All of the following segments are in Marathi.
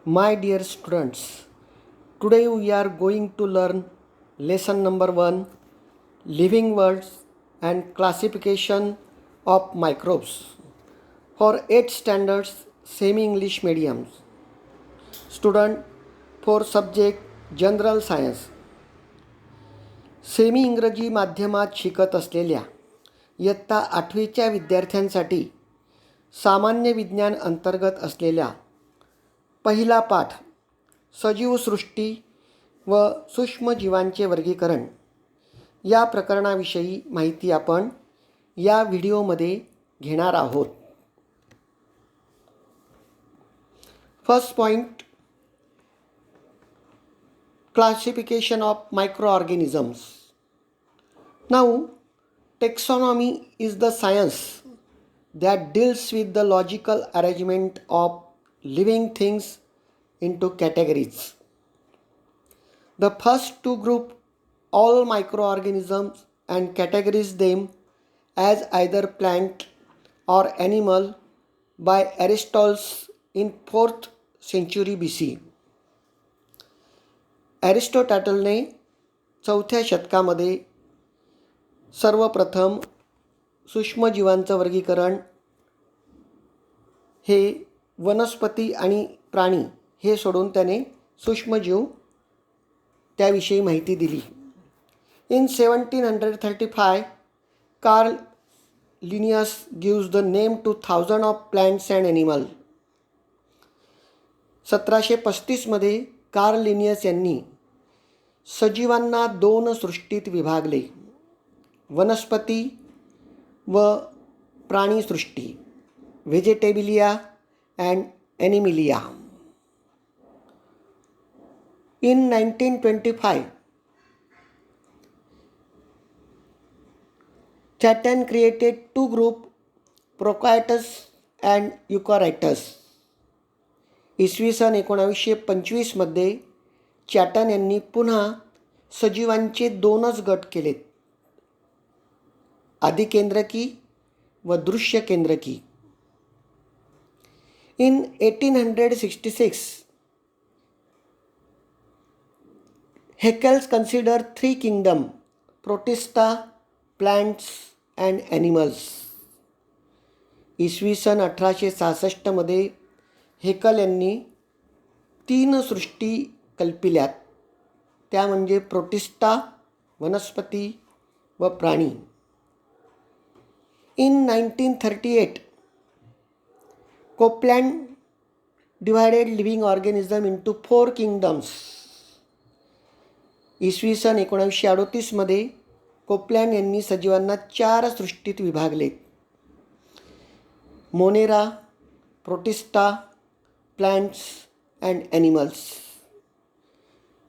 My dear students, today we are going to learn lesson number 1, Living Worlds and Classification of Microbes for 8th standards semi-English mediums. Student for subject General Science. Semi इंग्रजी माध्यमात शिकत असलेल्या इयत्ता 8वीच्या विद्यार्थ्यांसाठी सामान्य विज्ञान अंतर्गत असलेल्या पहिला पाठ सजीवसृष्टी व सूक्ष्मजीवांचे वर्गीकरण या प्रकरणाविषयी माहिती आपण या व्हिडिओमध्ये घेणार आहोत. First point, classification of microorganisms. Now, taxonomy is the science that deals with the logical arrangement of living things into categories. The first two group all microorganisms and categorize them as either plant or animal by Aristotle in 4th century BC. ॲरिस्टोटॅटलने 4थ्या शतकामध्ये सर्वप्रथम सूक्ष्मजीवांचं वर्गीकरण हे वनस्पती आणि प्राणी हे सोडून त्याने सूक्ष्मजीव त्याविषयी माहिती दिली. In 1735 Carl Linnaeus gives the name to 1000 of plants and animal. 1735मध्ये कार्ल लिनियस यांनी सजीवांना 2 सृष्टीत विभागले, वनस्पती व प्राणीसृष्टी, vegetabilia and animalia. In 1925 Chatton created 2 group, prokaryotes and eukaryotes. इसवी सन 1925मध्ये चॅटन यांनी पुन्हा सजीवांचे 2च गट केलेत, आदिकेंद्रकी व दृश्य केंद्रकी. In 1866 Haeckel's consider 3 kingdom, protista, plants and animals. इसवी सन 1866मध्ये हेकल यांनी 3 सृष्टी कल्पिल्यात, त्या म्हणजे प्रोटिस्टा, वनस्पती व प्राणी. In 1938 Copeland divided living organism into 4 kingdoms. इसवी सन 1938मध्ये कोपलँड यांनी सजीवांना 4 सृष्टीत विभागले, Monera, Protista, plants and animals.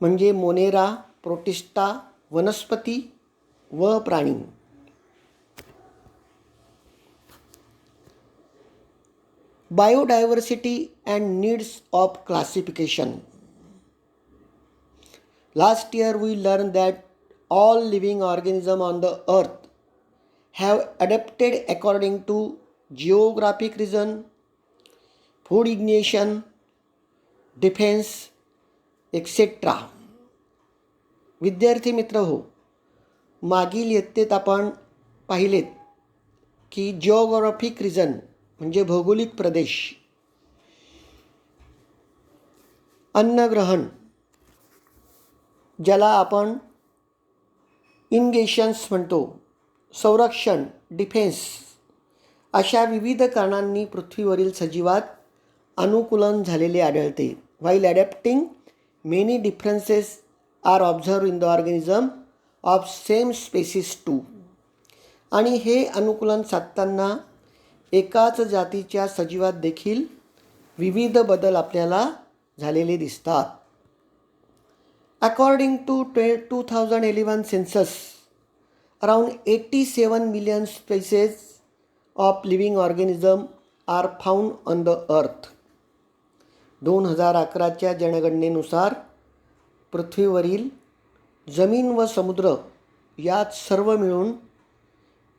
म्हणजे मोनेरा, प्रोटिस्टा, वनस्पती व प्राणी. Biodiversity and needs of classification. Last year we learn that all living organisms on the earth have adapted according to geographic region, food ignition, defense, etc. विद्यार्थी मित्र हो, मागील इयत्तेत आपण पाहिलेत की जिओग्राफिक रिजन म्हणजे भौगोलिक प्रदेश, अन्नग्रहण ज्याला आपण इनगेशन्स म्हणतो, संरक्षण, डिफेन्स अशा विविध कारणांनी पृथ्वीवरील सजीवात अनुकूलन झालेले आढळते. While adapting many differences are observe in the organism of same species too. आणि हे अनुकूलन साधताना एकाच जातीच्या सजीवात देखील विविध बदल आपल्याला झालेले दिसतात. According to 2011 census, around 87 million species of living organisms are found on the earth. 2011च्या जनगणनेनुसार पृथ्वीवरील जमीन व समुद्र यात सर्व मिळून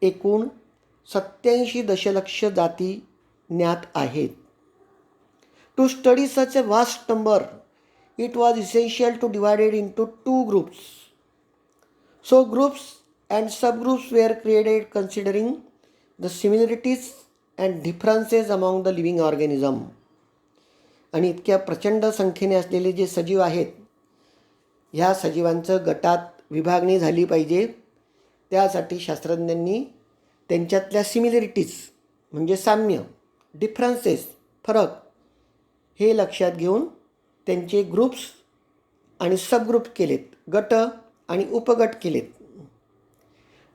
एकूण 87 दशलक्ष जाती ज्ञात आहेत. To study such a vast number, it was essential to divide it into two groups. So groups and subgroups were created considering the similarities and differences among the living organism. आणि इतक्या प्रचंड संख्येने असलेले जे सजीव आहेत, ह्या सजीवांचं गटात विभागणी झाली पाहिजे. त्यासाठी शास्त्रज्ञांनी त्यांच्यातल्या सिमिलरिटीज म्हणजे साम्य, डिफरन्सेस फरक हे लक्षात घेऊन त्यांचे ग्रुप्स आणि सबग्रुप केलेत, गट आणि उपगट केलेत.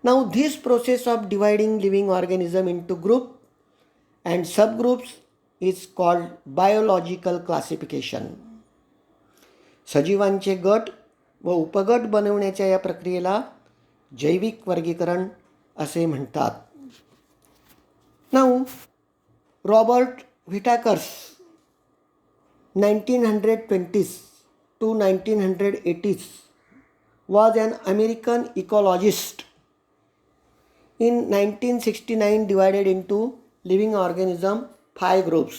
Now this process of dividing living organism into group and subgroups is called biological classification. सजीवांचे गट व उपगट बनवण्याच्या या प्रक्रियेला जैविक वर्गीकरण असे म्हणतात. Now Robert Whittaker's 1920s to 1980s was an American ecologist. In 1969 divided into living organism 5 groups.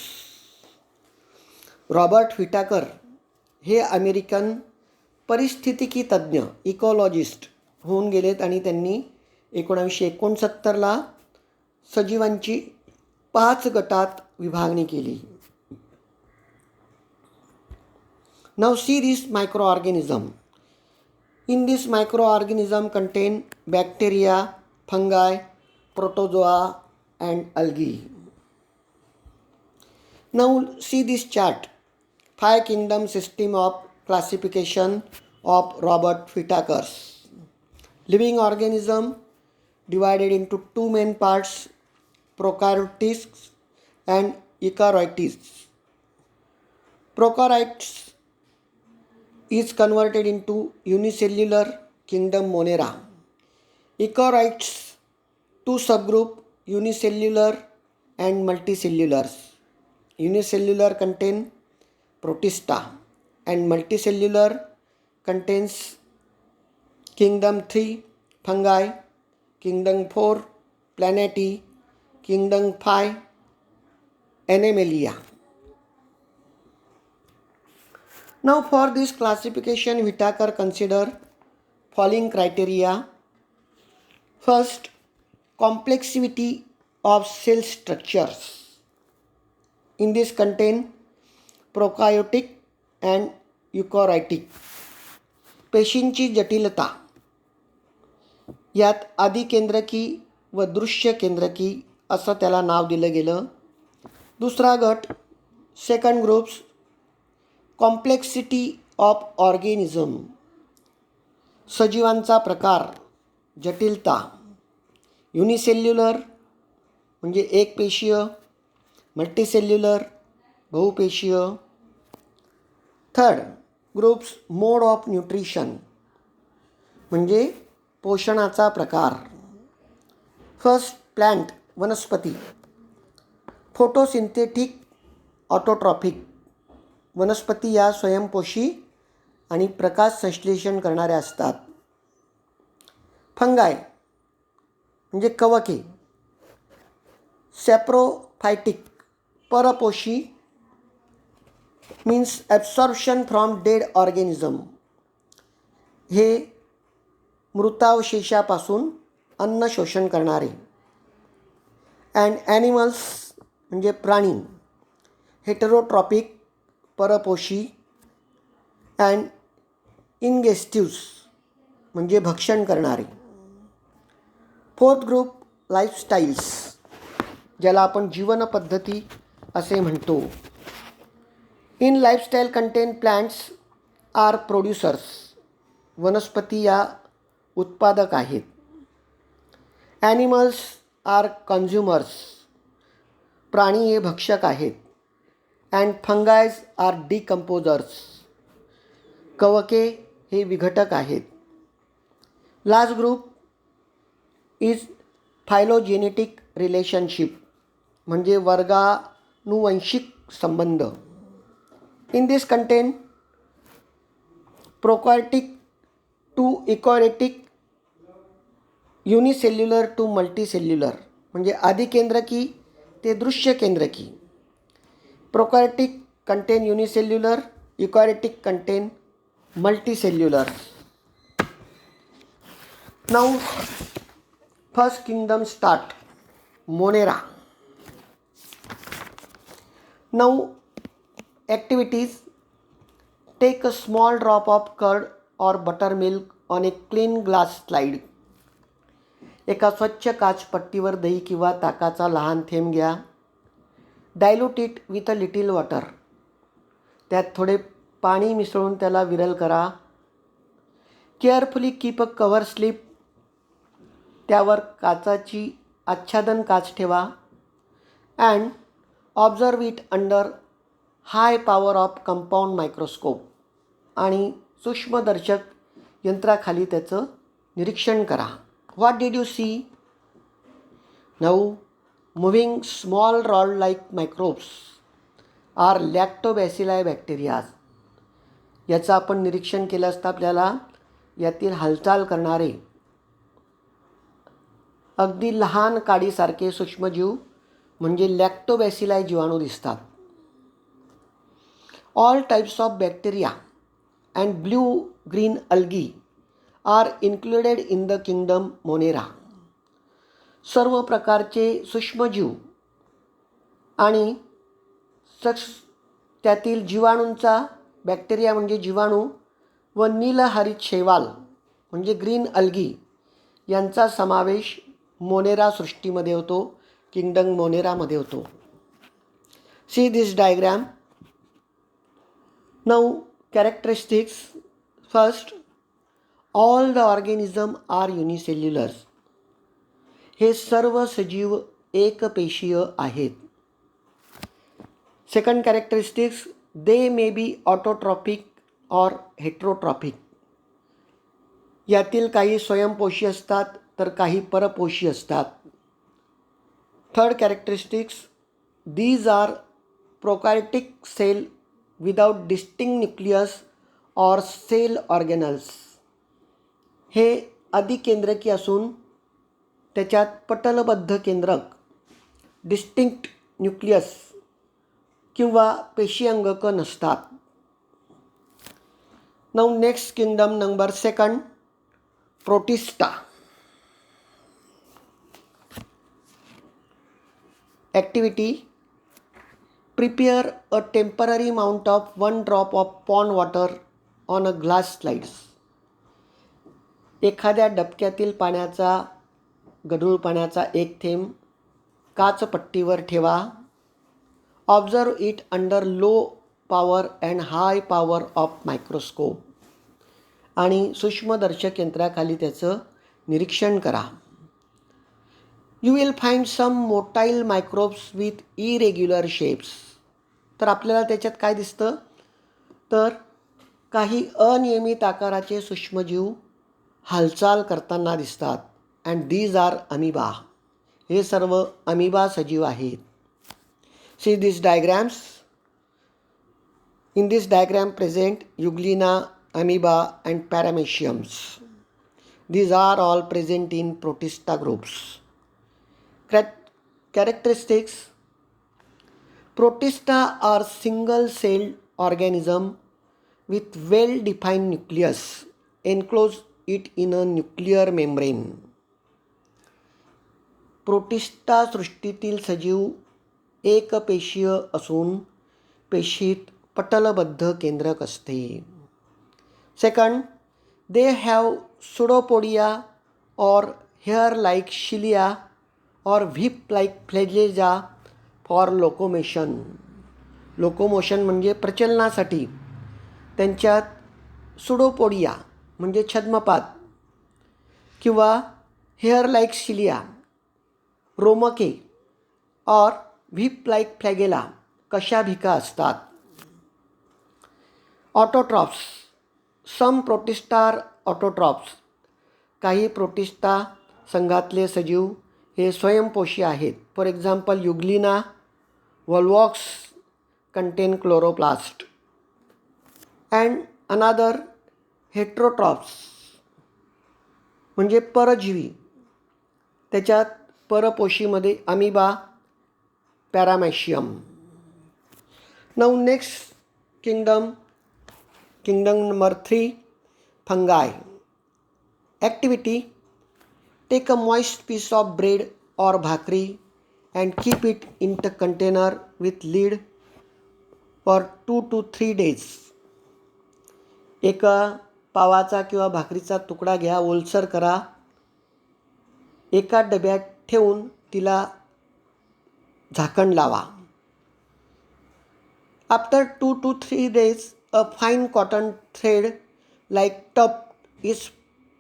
Robert व्हिटाकर हे अमेरिकन परिस्थितिकी तज्ज्ञ इकॉलॉजिस्ट होऊन गेलेत आणि त्यांनी 1969ला सजीवांची 5 गटात विभागणी केली. Now see this microorganism. In this microorganism contain bacteria, fungi, protozoa and algae. Now see this chart. 5 kingdom system of classification of Robert Whittaker's. Living organism divided into two main parts, prokaryotes and eukaryotes. Prokaryotes is converted into unicellular kingdom Monera. Eukaryotes, two subgroup, unicellular and multicellulars. Unicellular contain Protista and multicellular contains kingdom 3 fungi, kingdom 4 Plantae, kingdom 5 Animalia. Now for this classification, Whittaker consider following criteria. First, complexity of cell structures. In this contain prokaryotic and eukaryotic. पेशींची जटिलता, यात आदिकेंद्रकी व दृश्य केंद्रकी असं त्याला नाव दिलं गेलं. दुसरा गट, second groups, complexity of organism, सजीवांचा प्रकार, जटिलता. युनिसेल्युलर म्हणजे एकपेशीय, मल्टीसेल्युलर बहुपेशीय. Third groups, mode of nutrition म्हणजे पोषणाचा प्रकार. फर्स्ट प्लांट वनस्पती, फोटोसिंथेटिक ऑटोट्रॉफिक वनस्पती या स्वयंपोषी आणि प्रकाश संश्लेषण करणाऱ्या असतात. फंगाय म्हणजे कवके, सॅप्रोफायटिक परपोषी means absorption from dead organism, हे मृतावशेषापासून अन्न शोषण करणारे. अँड ॲनिमल्स म्हणजे प्राणी, हेटेरोट्रॉपिक परपोषी. अँड इंगेस्टिव्स म्हणजे भक्षण करणारे. फोर्थ ग्रुप, लाईफस्टाईल्स ज्याला आपण जीवनपद्धती असे म्हणतो. In lifestyle content plants are producers, वनस्पती या उत्पादक आहेत. ॲनिमल्स आर कन्झ्युमर्स, प्राणी हे भक्षक आहेत. अँड फंगायज आर डिकम्पोजर्स, कवके हे विघटक आहेत. Last group is phylogenetic relationship म्हणजे वर्गानुवंशिक संबंध. In this content prokaryotic to eukaryotic, unicellular to multicellular म्हणजे आदिकेंद्रकी ते दृश्य केंद्रकी. प्रोकॅरियोटिक contain unicellular, eukaryotic contain multicellular. Now first kingdom start, Monera. Now activities: take a small drop of curd or buttermilk on a clean glass slide. एका स्वच्छ काचपट्टीवर दही किंवा ताकाचा लहान थेंब घ्या. Dilute it with a little water. त्यात थोडे पाणी मिसळून त्याला विरल करा. Carefully keep a cover slip. त्यावर काचाची आच्छादन काच ठेवा. And observe it under high power of compound microscope. आणि सूक्ष्मदर्शक यंत्राखाली त्याचं निरीक्षण करा. What did you see? Now, moving small rod-like microbes are lactobacilli bacteria. याचं आपण निरीक्षण केलं असता आपल्याला यातील हालचाल करणारे अगदी लहान काडीसारखे सूक्ष्मजीव म्हणजे लॅक्टोबॅसिलाई जीवाणू दिसतात. All types of bacteria and blue green algae are included in the kingdom Monera. सर्व प्रकारचे सूक्ष्मजीव आणि त्यातील जीवाणूंचा, बॅक्टेरिया म्हणजे जीवाणू व नीलहरित शैवाल म्हणजे ग्रीन अल्गी यांचा समावेश मोनेरा सृष्टीमध्ये होतो, किंगडम मोनेरामध्ये होतो. See this diagram. Now characteristics. First, all the organism are unicellular. हे सर्व सजीव एकपेशीय आहेत. Second characteristics, they may be autotrophic और हेट्रोट्रॉपिक. यातील काही स्वयंपोषी असतात तर काही परपोषी असतात. Third characteristics, these are prokaryotic cell without distinct nucleus और सेल ऑर्गेनल्स. हे अधिकेंद्रकी असून त्याच्यात पटलबद्ध केंद्रक, डिस्टिंक्ट न्यूक्लियस किंवा पेशी अंगक नसतात. Now next kingdom number second, Protista. Activity: prepare a temporary mount of 1 drop of pond water on a glass slides. एखाद्या डबक्यातील पाण्याचा, गढूळ पाण्याचा एक थेंब काचपट्टीवर ठेवा. Observe it under low power and high power of microscope. आणि सूक्ष्मदर्शक यंत्राखाली त्याचं निरीक्षण करा. You will find some motile microbes with irregular shapes. तर आपल्याला त्याच्यात काय दिसतं, तर काही अनियमित आकाराचे सूक्ष्मजीव हालचाल करताना दिसतात. And these are amoeba. हे सर्व अमिबा सजीव आहेत. See this diagrams. In this diagram present euglena, amoeba and parameciums. These are all present in protista groups. Characteristics: Protista are single-celled organism with well-defined nucleus. Enclose it in a nuclear membrane. Protista सृष्टीतील सजीव एकपेशीय असून पेशीत पटलबद्ध केंद्रक असते. सेकंड, दे हॅव सुडोपोडिया और हेअर लाईक शिलिया और whip like flagella for locomotion. Locomotion म्हणजे प्रचलनासाठी त्यांच्यात सुडोपोडिया म्हणजे छद्मपात किंवा हेअर लाईक शिलिया, रोमके और व्हिप लाईक फ्लॅगेला कशाभिका असतात. Autotrophs. Some Protista are autotrophs. काही प्रोटिस्टा संघातले सजीव हे स्वयंपोषी आहेत. For example Euglena Volvox contain chloroplast. And another heterotrophs म्हणजे परजीवी. त्याच्यात परपोशीमध्ये amoeba, paramecium. Now next kingdom number 3, fungi. Activity: take a moist piece of bread or bhakri and keep it in a container with lid for 2 to 3 days. एका पावाचा किंवा भाकरीचा तुकडा घ्या, ओलसर करा, एका डब्यात ठेवून तिला झाकण लावा. After 2 to 3 days, a fine cotton thread like tuft is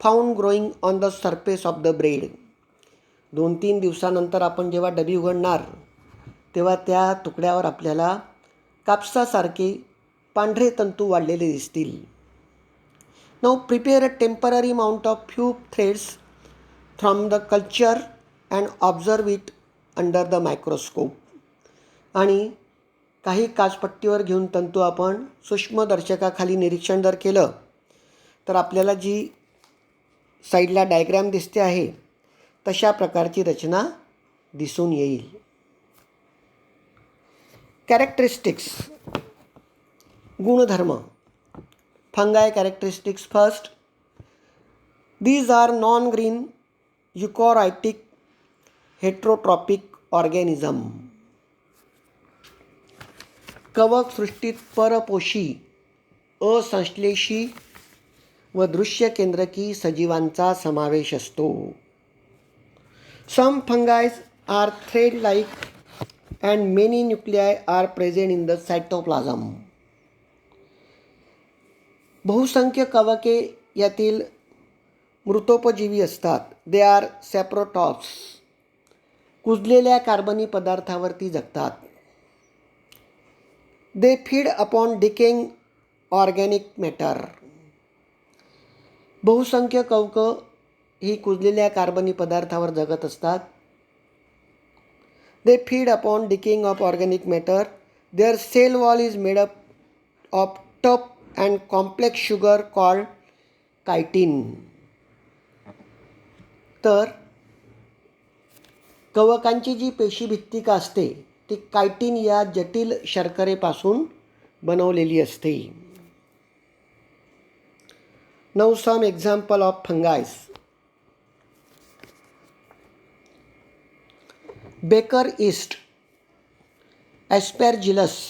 found growing on the surface of the bread. 2-3 दिवसानंतर आपण जेव्हा डबी उघडणार तेव्हा त्या तुकड्यावर आपल्याला कापसासारखे पांढरे तंतू वाढलेले दिसतील. Now prepare a temporary amount of few threads from the culture and observe it under the microscope. आणि काही काचपट्टीवर घेऊन तंतू आपण सूक्ष्मदर्शकाखाली निरीक्षण जर केलं तर आपल्याला जी साईडला डायग्रॅम दिसते आहे तशा प्रकारची रचना दिसून येईल. कॅरेक्टरिस्टिक्स, गुणधर्म. Fungi characteristics first. These are non-green eukaryotic heterotrophic organism. कवक सृष्टीत परपोषी, असंश्लेषी व दृश्य केंद्रकी सजीवांचा समावेश असतो. Some fungi are thread-like and many nuclei are present in the cytoplasm. बहुसंख्य कवके यातील मृतोपजीवी असतात. They are सॅप्रोटॉप्स. कुजलेल्या कार्बनी पदार्थावरती जगतात. They feed upon decaying organic matter. बहुसंख्य कवकं ही कुजलेल्या कार्बनी पदार्थावर जगत असतात. They feed upon decaying of organic matter. Their cell wall is made up of tough and complex sugar called chitin. तर कवकांची जी पेशीभित्तिका असते ती कायटिन या जटिल शर्करेपासून बनवलेली असते. Now some example of fungi. Baker yeast, Aspergillus,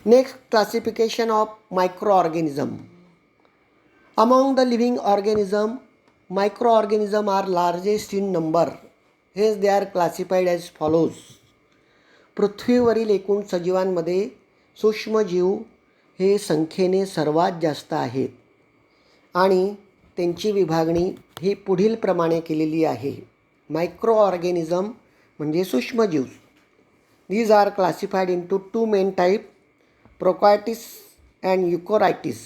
Next, classification of microorganism. Among the living organism, microorganisms are largest in number. Hence, they are classified as follows. पृथ्वीवरील एकूण सजीवांमध्ये सूक्ष्मजीव हे संख्येने सर्वात जास्त आहेत आणि त्यांची विभागणी ही पुढील प्रमाणे केलेली आहे. मायक्रो ऑर्गॅनिझम म्हणजे सूक्ष्मजीव. These are classified into 2 main types, prokaryotes and eukaryotes.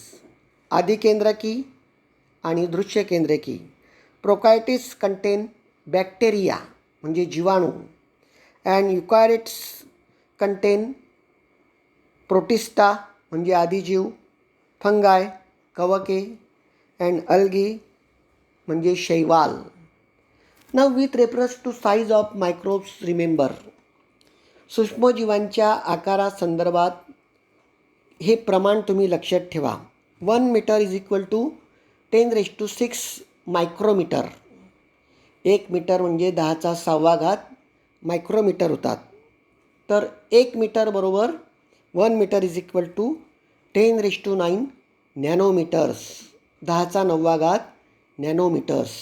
आदिकेंद्रकी आणि दृश्य केंद्रकी. प्रोकार्टिस कंटेन बॅक्टेरिया म्हणजे जीवाणू अँड युकॅरियोट्स कंटेन प्रोटिस्टा म्हणजे आदिजीव, फंगाय कवके अँड अल्गी म्हणजे शैवाल. Now with reference to size of microbes remember, सूक्ष्मजीवांच्या आकारासंदर्भात हे प्रमाण तुम्ही लक्षात ठेवा. 1 meter is equal to 10⁶ micrometer. 1 meter म्हणजे 10⁻⁴ मायक्रोमीटर होतात. तर 1 मीटर बरोबर 1 meter is equal to 10⁹ nanometers. 10⁹ nanometers.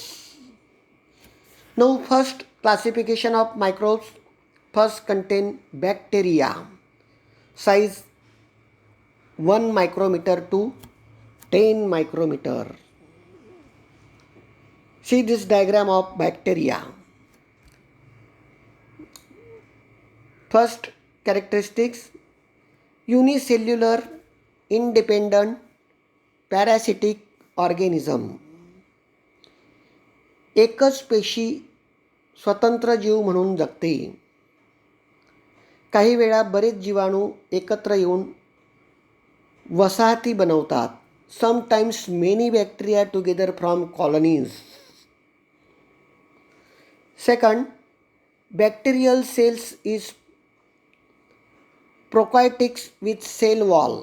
Now first classification of microbes. First contain bacteria. Size 1 micrometer to 10 micrometer. See this diagram of bacteria. First characteristics: unicellular, independent, parasitic organism. एकच पेशी स्वतंत्र जीव म्हणून जगते. काही वेळा बरेच जीवाणू एकत्र येऊन वसाहती बनवतात. sometimes many bacteria together from colonies. Second, bacterial cells is prokaryotics with cell wall.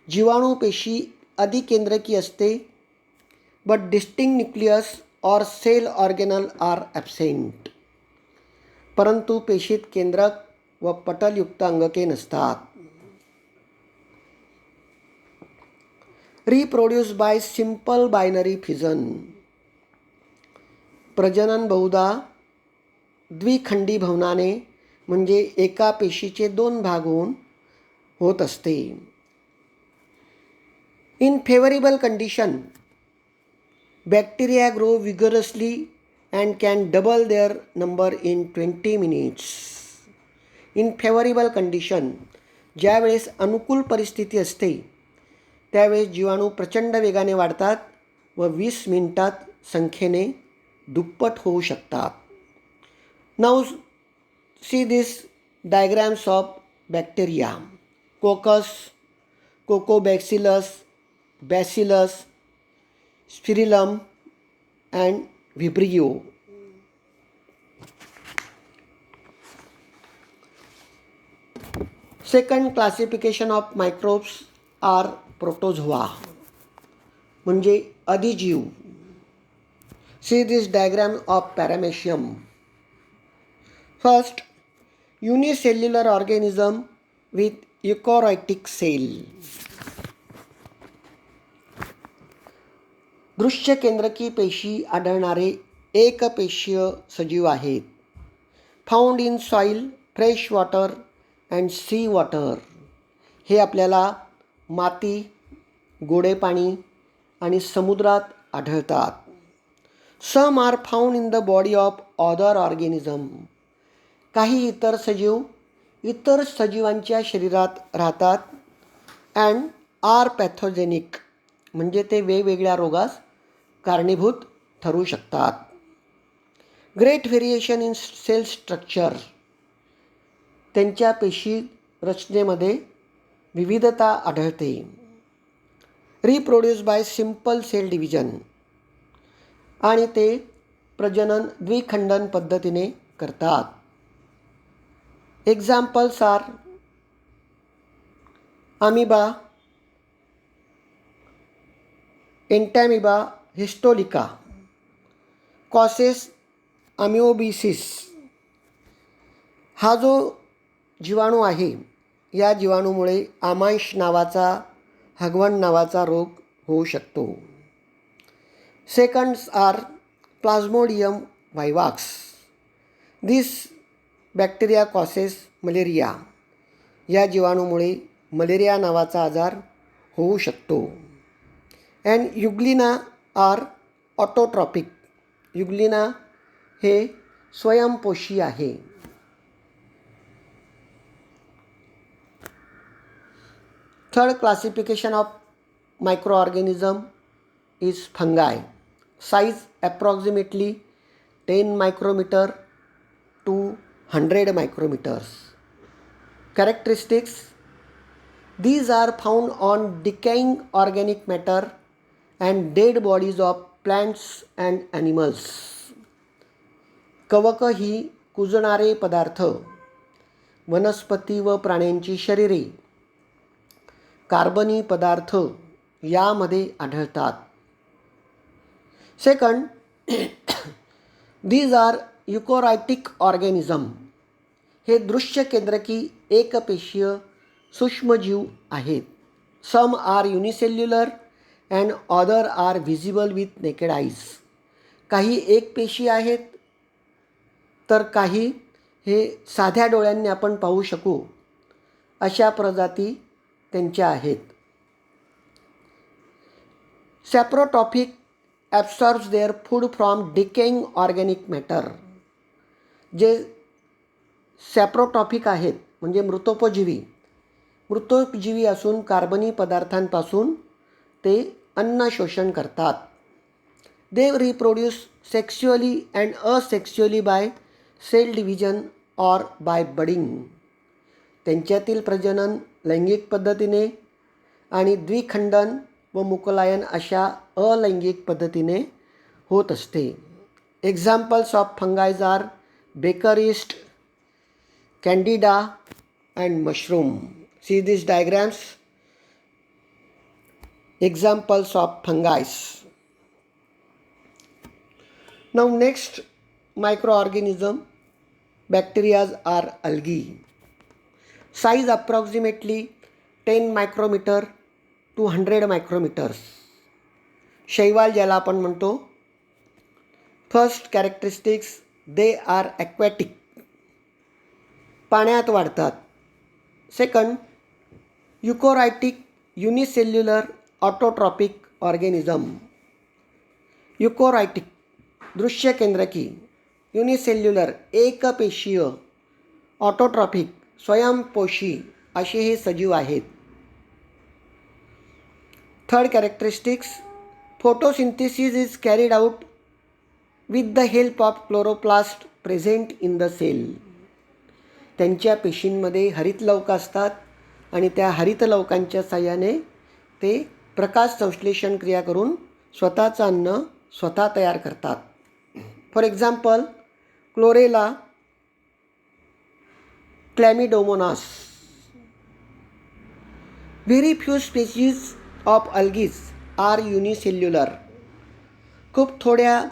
जीवाणू पेशी अधिकेंद्रकी असते, but distinct nucleus or cell organelle are absent. परंतु पेशीत केंद्रक व पटलयुक्त अंगके नसतात. Reproduce by simple binary fission. प्रजनन बहुधा द्विखंडी भवनाने म्हणजे एका पेशीचे दोन भाग होऊन होत असते. In favourable condition bacteria grow vigorously and can double their number in 20 minutes. In favorable condition, ज्यावेळेस अनुकूल परिस्थिती असते त्यावेळेस जीवाणू प्रचंड वेगाने वाढतात व 20 मिनिटात संख्येने दुप्पट होऊ शकतात. Now see this diagrams of bacteria. Coccus, coccobacillus, bacillus, Spirillum and Vibrio. Second classification of microbes are protozoa म्हणजे अधिजीव. See this diagram of paramecium. First, unicellular organism with eukaryotic cell. दृश्य केंद्रकी पेशी आढळणारे एकपेशीय सजीव आहेत. Found in soil, fresh water and sea water. हे आपल्याला माती, गोडे पाणी आणि समुद्रात आढळतात. Some are found in the body of other organism. काही इतर सजीव इतर सजीवांच्या शरीरात राहतात. अँड आर पॅथोजेनिक म्हणजे ते वेगवेगळ्या रोगास कारणीभूत ठरू शकतात. Great variation in cell structure. त्यांच्या पेशी रचनेमध्ये विविधता आढळते. Reproduce by simple cell division आणि ते प्रजनन द्विखंडन पद्धतीने करतात. Examples are amoeba, Entamoeba histolytica, causes amoebiasis. हा जो जीवाणू आहे या जीवाणूमुळे आमांश नावाचा, हगवण नावाचा रोग होऊ शकतो. Seconds are Plasmodium vivax. This bacteria causes malaria. या जीवाणूमुळे मलेरिया नावाचा आजार होऊ शकतो. And Euglena are autotrophic. Euglena हे स्वयंपोषी आहे. Third classification of microorganism is fungi. Size approximately 10 micrometer to 100 micrometers. Characteristics: these are found on decaying organic matter and dead bodies of plants and animals. कवक ही कुजणारे पदार्थ, वनस्पती व प्राण्यांची शरीरे, कार्बनी पदार्थ यामध्ये आढळतात. Second, these are eukaryotic organism. हे दृश्य केंद्रकी एकपेशीय सूक्ष्मजीव आहेत. Some are unicellular and other are visible with naked eyes. काही एकपेशी आहेत तर काही हे साध्या डोळ्यांनी आपण पाहू शकू अशा प्रजाती त्यांच्या आहेत. Saprotrophic absorbs their food from decaying organic matter. जे सॅप्रोटॉफिक आहेत म्हणजे मृतोपजीवी असून कार्बनी पदार्थांपासून ते अन्न शोषण करतात. They reproduce sexually and asexually by cell division or by budding. त्यांच्यातील प्रजनन लैंगिक पद्धतीने आणि द्विखंडन व मुकलायन अशा अलैंगिक पद्धतीने होत असते. Examples of fungi are baker yeast, Candida and mushroom. See this diagrams. Examples of fungi. Now next microorganism, bacteria are algae. Size approximately 10 micrometer to 100 micrometers. शैवाल ज्याला आपण म्हणतो. First characteristics, they are aquatic, पाण्यात वाढतात. Second, eukaryotic unicellular autotrophic organism. Eukaryotic दृश्य केंद्रकी, युनिसेल्युलर एकपेशीय, ऑटोट्रॉपिक स्वयंपोषी असे हे सजीव आहेत. Third characteristics, photosynthesis is carried out with the help of chloroplast present in the cell. त्यांच्या पेशींमध्ये हरितलवक असतात आणि त्या हरितलवकांच्या साहाय्याने ते प्रकाश संश्लेषण क्रिया करून स्वतःचं अन्न स्वतः तयार करतात. For example, Chlorella Chlamydomonas. Very few species of algaes are unicellular. खूप थोड्या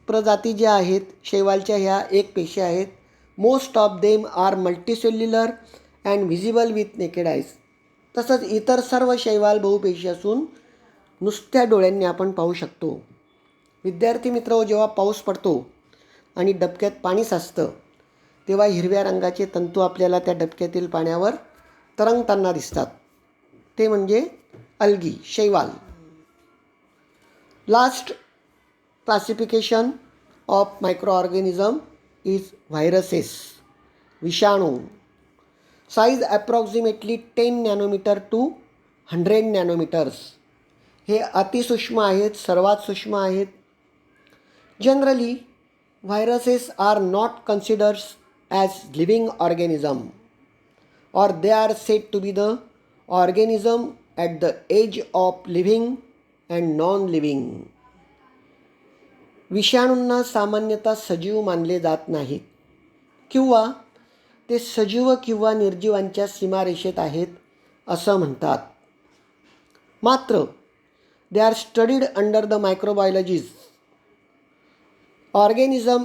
प्रजाती ज्या आहेत शैवालच्या ह्या एक पेशी आहेत. Most of them are multicellular and visible with naked eyes. तसंच इतर सर्व शैवाल बहुपेशी असून नुसत्या डोळ्यांनी आपण पाहू शकतो. विद्यार्थी मित्र, जेव्हा पाऊस पडतो आणि डबक्यात पाणी साचतं तेव्हा हिरव्या रंगाचे तंतू आपल्याला त्या डबक्यातील पाण्यावर तरंगताना दिसतात. ते म्हणजे अल्गी, शैवाल. Last classification of micro organism is viruses, विषाणू. Size approximately 10 nanometer to 100 nanometers. हे अतिसूक्ष्म आहेत, सर्वात सूक्ष्म आहेत. Generally viruses are not considered as living organism और they are said to be the organism at the edge of living and non living. विषाणूंना सामान्यतः सजीव मानले जात नाहीत किंवा ते सजीव किंवा निर्जीवांच्या सीमारेषेत आहेत असं म्हणतात. मात्र they are studied under the microbiologies. Organism.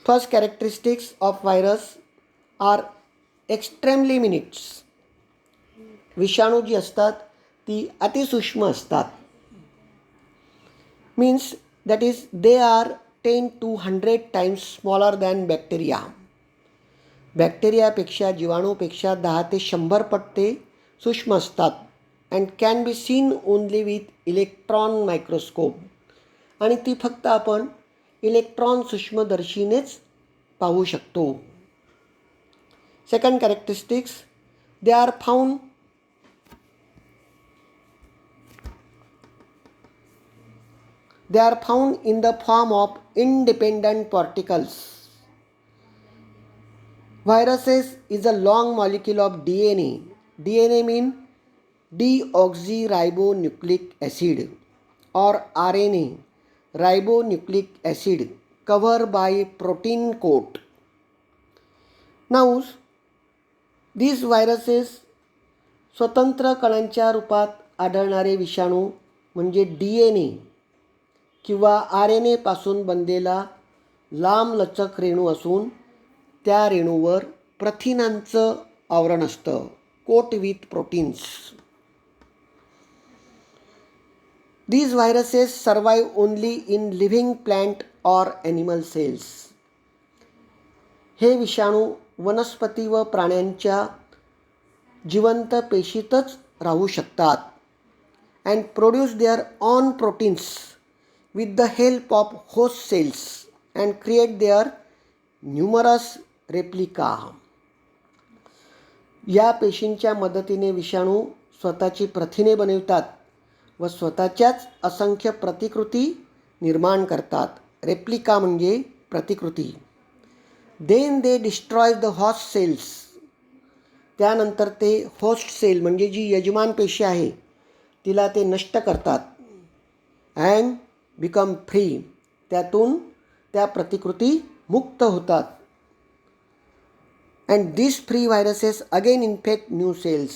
First characteristics of virus are extremely minutes. विषाणू जी असतात ती अतिसूक्ष्म असतात. Means that is they are 10 to 100 times smaller than bacteria. बॅक्टेरियापेक्षा, जीवाणूपेक्षा 10 ते 100 पट ते सूक्ष्म असतात. And can be seen only with electron microscope. आणि ती फक्त आपण इलेक्ट्रॉन सूक्ष्मदर्शीनेच पाहू शकतो. Second characteristics, they are found in the form of independent particles. Viruses is a long molecule of DNA. DNA mean deoxyribonucleic acid, or RNA, ribonucleic acid, covered by protein coat. Now, these viruses स्वतंत्र कणांच्या रूपात आढळणारे विषाणू म्हणजे DNA किंवा RNA पासून बनलेला लांबलचक रेणू असून त्या रेणूवर प्रथिनांचं आवरण असतं, coat with proteins. These viruses survive only in living plant or animal cells. हे विषाणू वनस्पती व प्राण्यांच्या जिवंत पेशीतच राहू शकतात. and produce their own proteins with the help of host cells and create their numerous replica. या पेशींच्या मदतीने विषाणू स्वतःची प्रथिने बनवितात व स्वतःच्याच असंख्य प्रतिकृती निर्माण करतात. रेप्लिका म्हणजे प्रतिकृती. Then they destroy the host cells. त्यानंतर ते होस्ट सेल म्हणजे जी यजमान पेशी आहे तिला ते नष्ट करतात अँड बिकम फ्री. त्यातून त्या प्रतिकृती मुक्त होतात. And this free viruses again infect new cells.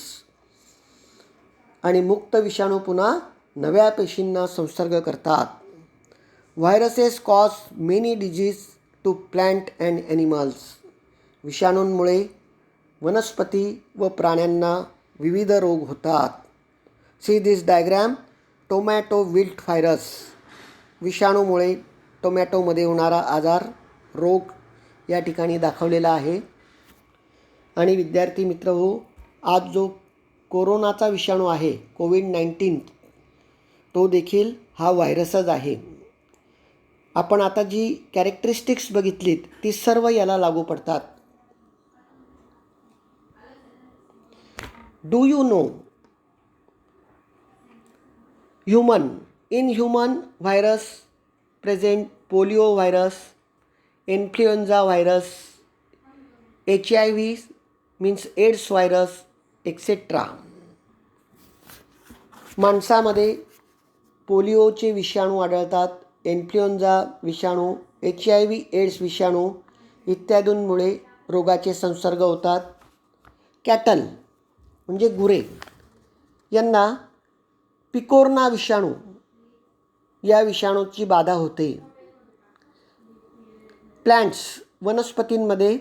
आणि मुक्त विषाणू पुन्हा नव्या पेशींना संसर्ग करतात. Viruses cause many disease to plant and animals. विषाणूंमुळे वनस्पती व प्राण्यांना विविध रोग होतात. See this diagram. Tomato wilt virus. विषाणूमुळे टोमॅटोमध्ये होणारा आजार, रोग या ठिकाणी दाखवलेला आहे. आणि विद्यार्थी मित्र हो, आज जो कोरोनाचा विषाणू आहे कोविड-19 तो देखील हा व्हायरसच आहे. आपण आता जी कॅरेक्टरिस्टिक्स बघितलीत ती सर्व याला लागू पडतात. Do you know human in human virus present polio virus, influenza virus, HIV means AIDS virus etcetera. माणसामध्ये पोलिओचे विषाणू आढळतात, इन्फ्लुएन्झा विषाणू, HIV एड्स विषाणू इत्यादींमुळे रोगाचे संसर्ग होतात. कॅटल म्हणजे गुरे यांना पिकोर्ना विषाणू या विषाणूची बाधा होते. प्लांट्स वनस्पतींमध्ये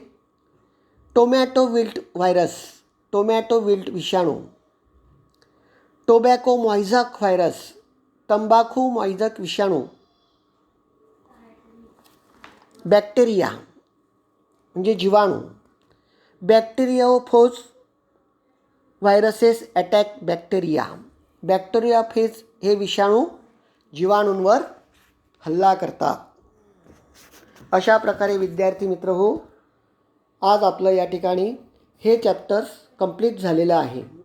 tomato wilt virus, tomato wilt विषाणू, टोबॅको मॉइझक व्हायरस, तंबाखू मॉइझक विषाणू, बॅक्टेरिया म्हणजे जीवाणू, बॅक्टेरियोफेज व्हायरसेस अटॅक बॅक्टेरिया. बॅक्टेरियाफेज हे विषाणू जीवाणूंवर हल्ला करतात. अशा प्रकारे विद्यार्थी मित्र हो, आज आपलं या ठिकाणी हे चॅप्टर्स कंप्लीट झालेलं आहे.